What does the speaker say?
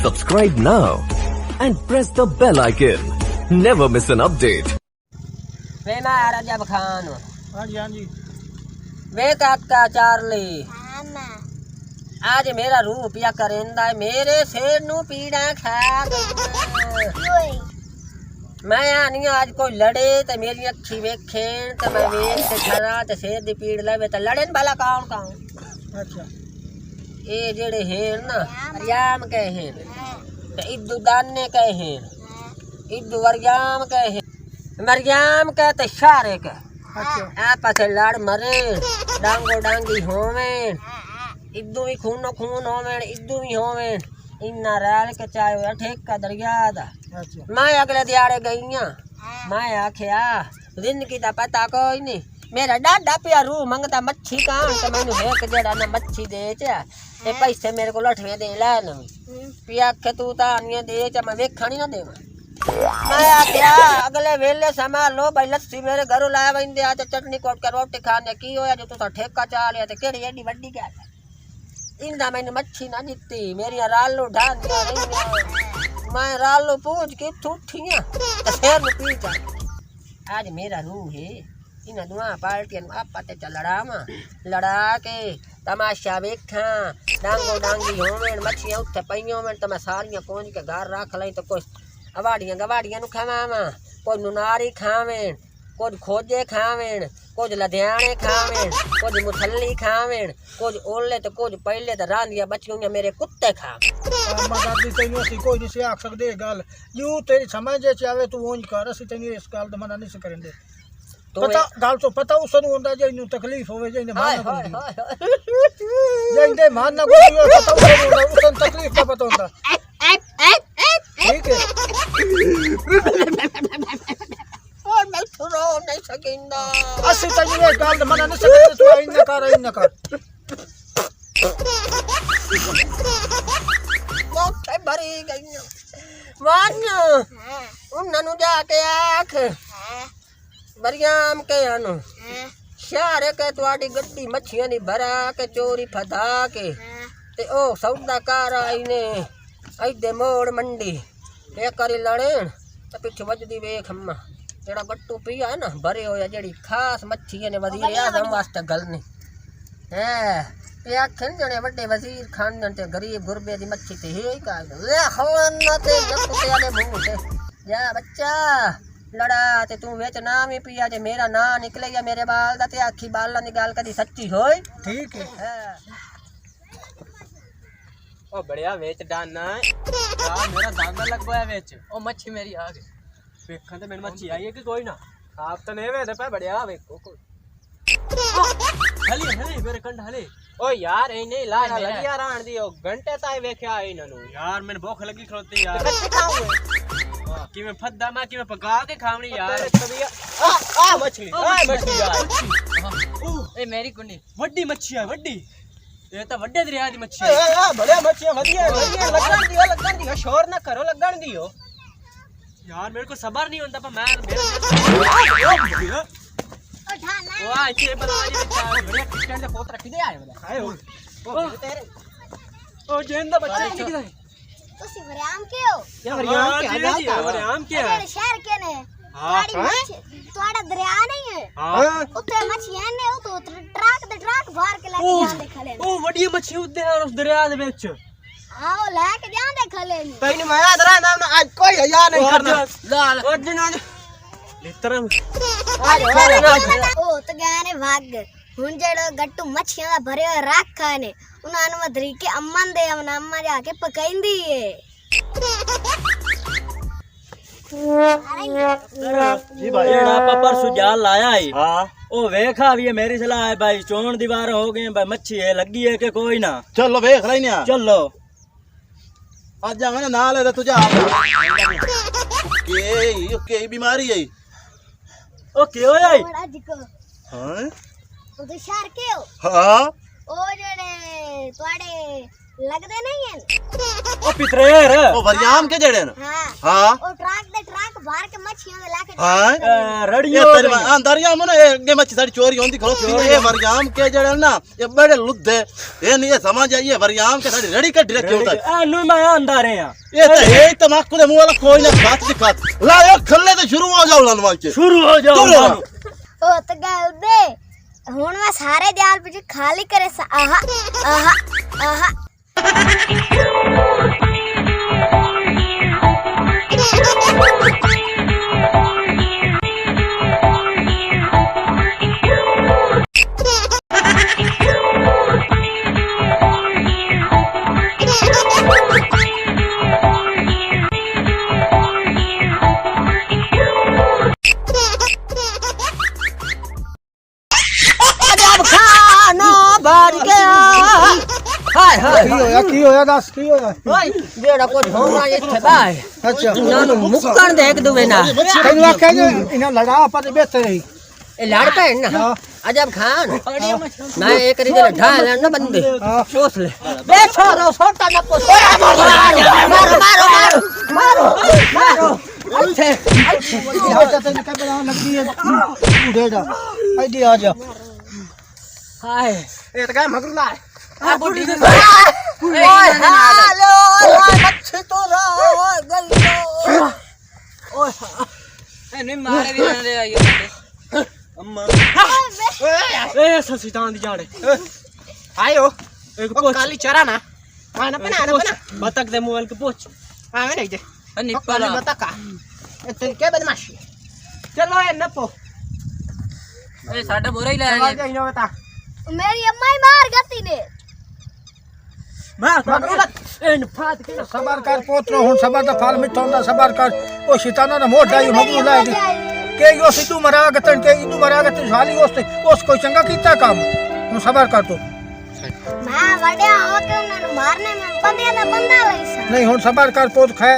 Subscribe now and press the bell icon. Never miss an update. वे मैं रजब खान हाँ जी वे काका Charlie आज मेरा रूह पिया करेंदा है मेरे शेर नू पीड़ा खा गई मैं आनी आज कोई लड़े तो मेरी अखी वेखें तो मैं वेख के खरा तो शेर दी पीड़ लवे तो लड़े भला कौन कौन अच्छा ये जेड़े हैं ना मरियाम कहे हैं तो इद्दू दाने कहे हैं इद्दू वरियाम कहे हैं मरियाम का तो शारे का आपस लड़ मरे डांगो डांगी होवें इद्दू भी खूनो खून होवें इद्दू भी होवें इन्ना राल के चाहे ठेका दरिया दा मैं अगले दिहाड़े गईया मैं आख्या जिंदगी दा पता कोई नहीं मेरा डाडा पिया रूह मंगता मच्छी कान तो मैनू एक जेड़ा ना मच्छी दे ते पैसे मेरे को लठवे दे लै नवी पिया आखे तू तानिया दे मैं वेखा नहीं ना देवा मैं आख्या अगले वेले संभाल लो भाई लस्सी मेरे घरों लाया वंदे आज चटनी कोट के रोटी खाने की होया जो तू ठेका चा लिया ते केड़ी एडी वड्डी क्या इंदा मैंने मच्छी ना दित्ती मेरी रालू ढांदिया रही मैं रालू पूछ के ठूठियां ते शेर नु पी जा आज मेरा रूह है इन दुआ पार्टियां आपा ते लड़ा के तमाशा वेखा डांगो डांगी होवें मच्छियां उत्थे पईयों में तो मैं सारियां पहुंच के घर रख लई तो कोई अवाड़ियां गवाड़ियां नु खावां कोई नुनारी खावें कुछ खोजे खावें कुछ लुधियाने खावें कुछ मुसल्ली खावें कुछ ओले तो कुछ पहले तो रांदियां बच्चियां मेरे कुत्ते खा दादी तेन असं कोई नहीं से आख सकते गल यू तेरी समझ चाहे तू उंज कर असं तेन इस गल का मना नहीं करेंगे पता गल तो पता उसनु होंदा जे इनु तकलीफ होवे जे इने मान ना जे इने मान ना कोई पता उसनु तकलीफ का पता होंदा ठीक है और मैं रो नहीं सकिंदा असि तेन ये गल मना नहीं सकते तू इन कर मोटे भरी गई मान उन्ननु जाके आख मरियाम के आनो शारे के तुआडी गड्डी मच्छियां दी भरा के चोरी फदा के ते ओ सौदा कार आई ने ऐदे मोड़ मंडी ए करी लड़ेन ते पिछ वजदी वेख अम्मा जेड़ा गट्टू पिया है ना भरे होया जेड़ी खास मच्छी ने वजीर आजम वास्ते गलनी है ये आखन जने बड़े वजीर खानदान ते गरीब गुरबे दी मच्छी ते ही का ले खवाना ते कुत्ते दे मुंह ते जा बच्चा लड़ा ते तू वेच नाम ही पिया जे मेरा ना निकले या मेरे बाल दा ते आखी बाल दी गल कदी सच्ची होई ठीक है ओ बढ़िया वेच डाना यार मेरा दांदा लगवाया वेच ओ मच्छी मेरी आ गई देखन ते मेरी मच्छी आई है कि कोई ना आप तो नहीं वे पे बढ़िया वेखो कोई हली मेरे कंड हले ओ यार ए नहीं ला लगी यार आण दी ओ घंटे ताई वेख्या आई ननु यार मैंने भूख लगी खलोती यार कच्चे खाऊं कि मैं फद्दा मैं कि मैं पका के खावनी यार आ मछली यार ए मेरी कुंडी वड्डी मच्छी है वड्डी ये तो वड्डे दरिया दी मच्छी है बड़े मच्छियां वदिया लगन दियो शोर ना करो लगन दियो यार मेरे को सबर नहीं होता पर मैं मेरे ओ आ इसे बना जी बढ़िया किचन से पोत रख दे आए वाला खाए हो तेरे ओ जेंदा बच्चा किधर तुसी वरियाम के हो या वरियाम वरियाम क्या अरे शहर के ने तुम्हारा दरिया नहीं है हां उते मछियां ने तो ट्रक भर के लेके जांदे खले ओ वड्डी मच्छी उदे और उस दरिया दे विच आओ लेके जांदे खले ने तैਨੂੰ मैं दरा नाम आज कोई हया नहीं करना लाल ओरिजिनल लितरम ओ तो गए ने भाग हुन जेड़ो गट्टू मछियां दा भरे होए रखा ने उन्हां नु तरीके अम्मन दे अम्मा जाके पकाईंदी है जी भाई एड़ा पपर सुजाल लाया है हां ओ वेखा भी मेरी सलाह है भाई चोण दीवार हो गए भाई मच्छी है लगी है कि कोई ना चलो वेख रही ना चलो आज जावे ना नाल है तुझे के बीमारी है ओ के होया आज को हां ओ तो शहर के हो हां ओ जेड़े तोड़े लगदे नहीं है ओ पितरेर ओ वरियाम के जड़े ना हां हां ओ ट्रक भर के मछियां लेके ਹਾਂ ਰੜੀ ਇਹ ਹੋ ਤੇਰੇ ਗਈ ਅੰਦਰ ਹੀ ਆਮੋ ਨਾ ਇਹ ਅੱਗੇ ਮੱਛੀ ਸਾਡੀ ਚੋਰੀ ਹੁੰਦੀ ਖਲੋ ਇਹ ਵਰਿਆਮ ਕੇ ਜਿਹੜੇ ਨਾ ਇਹ ਬੜੇ ਲੁੱਧੇ ਇਹ ਨਹੀਂ ਸਮਝ ਆਈਏ ਵਰਿਆਮ ਕੇ ਸਾਡੀ ਰੜੀ ਕੱਢ ਰੱਖੀ ਹੁੰਦਾ ਇਹਨੂੰ ਮੈਂ ਅੰਦਰ ਆ ਇਹ ਤਾਂ ਇਹ ਤਮਾਕੂ ਦੇ ਮੂੰਹ ਵਾਲਾ ਕੋਈ ਨਾ ਖਾਤ ਦੀ ਖਾਤ ਲਾਓ ਖੱਲੇ ਤੇ ਸ਼ੁਰੂ ਹੋ ਜਾਓ ਲਨਵਾਲ ਚ ਸ਼ੁਰੂ ਹੋ ਜਾਓ ਉਹ ਤਾਂ ਗੱਲ ਦੇ ਹੁਣ ਮੈਂ ਸਾਰੇ ਜਾਲ ਵਿੱਚ ਖਾਲੀ करे आहा आहा आहा ਹਾਏ ਹਾਏ ਕੀ ਹੋਇਆ ਦੱਸ ਕੀ ਹੋਇਆ ਓਏ ਜਿਹੜਾ ਕੁਝ ਹੋਣਾ ਇੱਥੇ ਬਾਹਰ ਅੱਛਾ ਇਹਨਾਂ ਨੂੰ ਮੁੱਕਣ ਦੇ ਇੱਕ ਦੂਵੇ ਨਾਲ ਤੈਨੂੰ ਆਖਿਆ ਜੀ ਇਹਨਾਂ ਲੜਾ ਆਪਾਂ ਤੇ ਬੈਠੇ ਰਹੀ ਇਹ ਲੜ ਪੈਣ ਨਾ ਅਜਬ ਖਾਨ ਮੈਂ ਇੱਕ ਰੀਜਨ ਢਾ ਲੈਣ ਨਾ ਬੰਦੇ ਸੋਚ ਲੈ ਬੈਠੋ ਰੋ ਸੋਟਾ ਨਾ ਪੁੱਛ ਮਾਰੋ ਮਾਰੋ ਮਾਰੋ ਮਾਰੋ ਅੱਛੇ ਆਜਾ ਤੈਨੂੰ ਕਹਿ ਬਣਾ ਲੱਗਦੀ ਹੈ ਝੂੜੇ ਦਾ ਆਈਡੀ ਆ ਜਾ ਹਾਏ ਇਹ ਤਾਂ ਕਹ ਮਗਰ ਲਾ ਆ ਬੁੱਢੀ ਦੇ ਓਏ ਹਾਲੋ ਮੱਛੀ ਤੋਂ ਰਾ ਗਈ ਓਏ ਇਹਨੂੰ ਮਾਰੇ ਵੀ ਜਾਂਦੇ ਆਈ ਬੰਦੇ ਅੰਮਾ ਏ ਸਸੀਤਾਨ ਦੀ ਜਾੜੇ ਆਇਓ ਇੱਕ ਪੁੱਛ ਕਾਲੀ ਚਰਾ ਨਾ ਆਣਾ ਬਣਾ ਨਾ ਬਣਾ ਬਤਕ ਦੇ ਮੋਬਾਈਲ ਕੇ ਪੁੱਛ ਆਵੇਂ ਨਹੀਂ ਦੇ ਨਿਪਲਾ ਬਤਕਾ ਇਹ ਕੀ ਬਦਮਾਸ਼ੀ ਚਲੋ ਇਹ ਨਪੋ ਇਹ ਸਾਡਾ ਬੋਰਾ ਹੀ ਲੈ ਆ ਆਏ ਜਾਈਓ ਬਤਾ मेरी अम्मा ही मार गती ने ਇਹਨ ਫਾਤ ਕੇ ਸਬਰ ਕਰ ਪੋਤਰੋ ਹੁਣ ਸਬਰ ਦਾ ਫਲ ਮਿੱਠਾ ਹੁੰਦਾ ਸਬਰ ਕਰ ਉਹ ਸ਼ੈਤਾਨਾਂ ਦਾ ਮੋਢਾ ਹੀ ਮਗੂ ਲਾਏਗੀ ਕਿ ਉਹ ਸਿੱਧੂ ਮਰਾਗਤਨ ਕਿ ਇਦੂ ਮਰਾਗਤਨ ਸਾਲੀ ਉਸ ਕੋਈ ਚੰਗਾ ਕੀਤਾ ਕੰਮ ਹੁਣ ਸਬਰ ਕਰ ਤੂੰ मैं बड़े हो के उन्हें मारने में बंदे ना बंदा रही सा ਨਹੀਂ ਹੁਣ ਸਬਰ ਕਰ ਪੋਤ ਖੈਰ